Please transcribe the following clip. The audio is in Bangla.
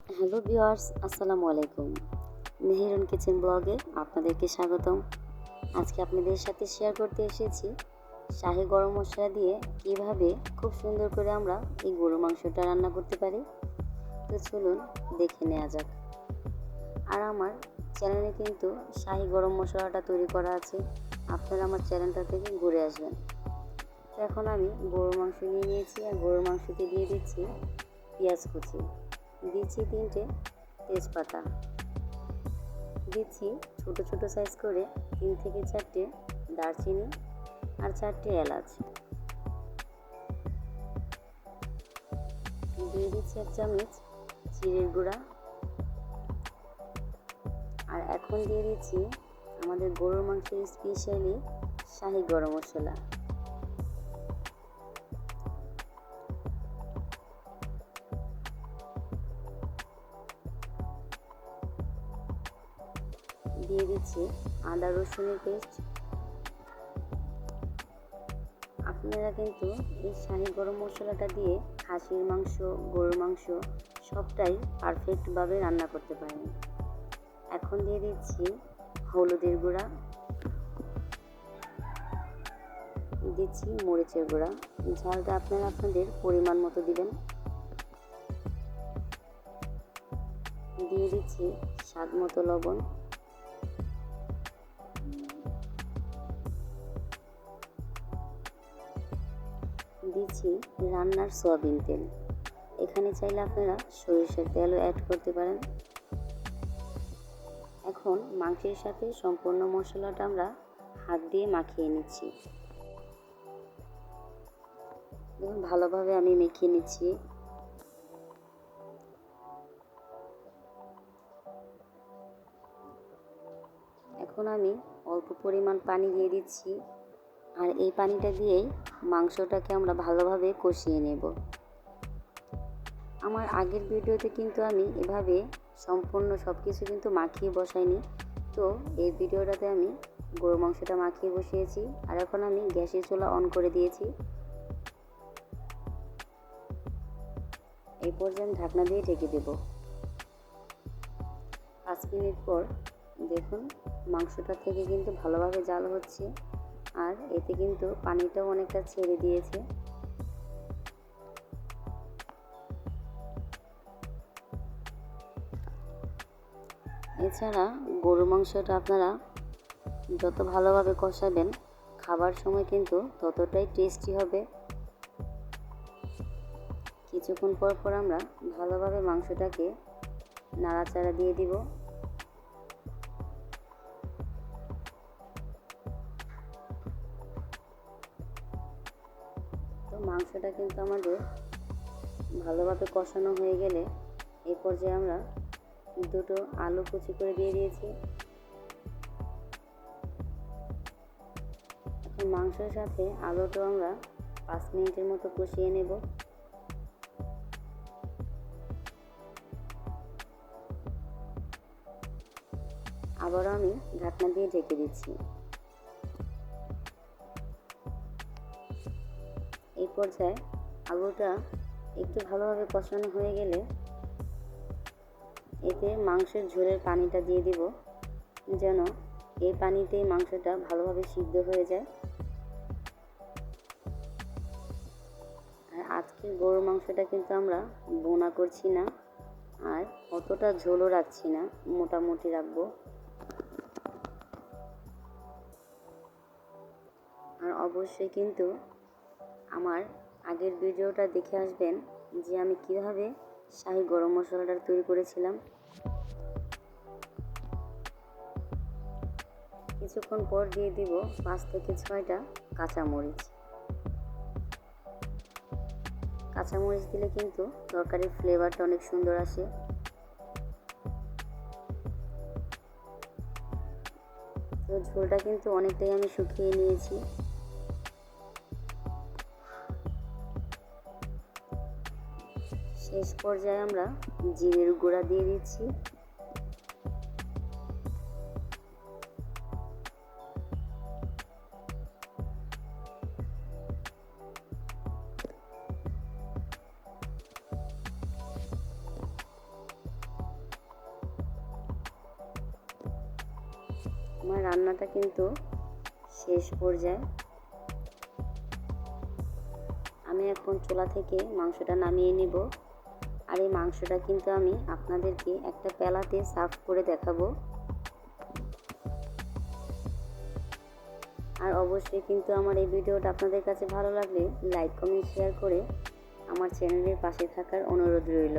হ্যালো ভিউয়ার্স, আসসালামু আলাইকুম। মেহেরুন কিচেন ব্লগে আপনাদেরকে স্বাগতম। আজকে আপনাদের সাথে শেয়ার করতে এসেছি শাহি গরম মশলা দিয়ে কিভাবে খুব সুন্দর করে আমরা এই গরুর মাংসটা রান্না করতে পারি। তো চলুন দেখে নেওয়া যাক। আর আমার চ্যানেলে কিন্তু শাহি গরম মশলাটা তৈরি করা আছে, আপনারা আমার চ্যানেলটা থেকে ঘুরে আসবেন। তো এখন আমি গরুর মাংস নিয়ে নিয়েছি আর গরুর মাংসতে দিয়ে দিচ্ছি পেঁয়াজ কুচি, দিচ্ছি 3টে তেজপাতা, দিচ্ছি ছোট ছোট সাইজ করে 3 থেকে 4টে দারচিনি আর 4টে এলাচ, দিয়ে দিচ্ছি 1 চামচ জিরের গুঁড়া। আর এখন দিয়ে দিচ্ছি আমাদের গরুর মাংসের স্পেশালি শাহি গরম মশলা। দিয়ে দিচ্ছি আদা রসুনের পেস্ট। আপনারা কিন্তু এই শাহি গরম মশলাটা দিয়ে খাসির মাংস, গরুর মাংস সবটাই পারফেক্টভাবে রান্না করতে পারেন। এখন দিয়ে দিচ্ছি হলুদের গুঁড়া, দিচ্ছি মরিচের গুঁড়া। ঝালটা আপনারা আপনাদের পরিমাণ মতো দিবেন। দিয়ে দিচ্ছি স্বাদ মতো লবণ। দিচ্ছি রান্নার সয়াবিন তেল, এখানে চাইলে আপনারা সরিষার তেলও অ্যাড করতে পারেন। এখন মাংসের সাথে সম্পূর্ণ মশলাটা আমরা হাত দিয়ে মাখিয়ে নিচ্ছি। দেখুন ভালোভাবে আমি মেখে নিচ্ছি। এখন আমি অল্প পরিমাণ পানি দিয়ে দিচ্ছি, আর এই পানিটা দিয়েই মাংসটাকে আমরা ভালোভাবে কষিয়ে নেব। আমার আগের ভিডিওতে কিন্তু আমি এভাবে সম্পূর্ণ সব কিছু কিন্তু মাখিয়ে বসাইনি, তো এই ভিডিওটাতে আমি গরু মাংসটা মাখিয়ে বসিয়েছি। আর এখন আমি গ্যাসের চুলা অন করে দিয়েছি। এই পর্যায়ে আমি ঢাকনা দিয়ে ঢেকে দেব। 5 মিনিট পর দেখুন মাংসটা থেকে কিন্তু ভালোভাবে জাল হচ্ছে, আর এতে কিন্তু পানিটাও অনেকটা ছেড়ে দিয়েছে। এছাড়া গরুর মাংসটা আপনারা যত ভালোভাবে কষাবেন, খাবার সময় কিন্তু ততটাই টেস্টি হবে। কিছুক্ষণ পর পর আমরা ভালোভাবে মাংসটাকে নাড়াচাড়া দিয়ে দিব। তো মাংসটা কিন্তু আমাদের ভালোভাবে কষানো হয়ে গেলে এই পর্যায়ে আমরা 2টো আলু কুচি করে দিয়ে দিয়েছি। এখন মাংসের সাথে আলুটা আমরা 5 মিনিটের মতো কষিয়ে নেব। আবারও আমি ঢাকনা দিয়ে ঢেকে দিচ্ছি। এই পর্যায়ে আলুটা একটু ভালোভাবে কষানো হয়ে গেলে এতে মাংসের ঝোলের পানিটা দিয়ে দিব, যেন এই পানিতেই মাংসটা ভালোভাবে সিদ্ধ হয়ে যায়। আর আজকের গরুর মাংসটা কিন্তু আমরা বোনা করছি না, আর অতটা ঝোলও রাখছি না, মোটামুটি রাখবো। আর অবশ্যই কিন্তু আমার আগের ভিডিওটা দেখে আসবেন যে আমি কিভাবে শাহি গরম মশলাটা তৈরি করেছিলাম। কিছুক্ষণ পর দিয়ে দিব 5 থেকে 6টা কাঁচামরিচ। কাঁচামরিচ দিলে কিন্তু তরকারির ফ্লেভারটা অনেক সুন্দর আসে। তো ঝোলটা কিন্তু অনেকটাই আমি শুকিয়ে নিয়েছি। শেষ পর্যায়ে আমরা জিরের গুঁড়া দিয়ে দিচ্ছি। আমার রান্নাটা কিন্তু শেষ পর্যায়ে। আমি এখন চুলা থেকে মাংসটা নামিয়ে নিব। আর এই মাংসটা কিন্তু আমি আপনাদেরকে একটা প্যালাতে সার্ভ করে দেখাবো। আর অবশ্যই কিন্তু আমার এই ভিডিওটা আপনাদের কাছে ভালো লাগলে লাইক কমেন্ট শেয়ার করে আমার চ্যানেলের পাশে থাকার অনুরোধ রইল।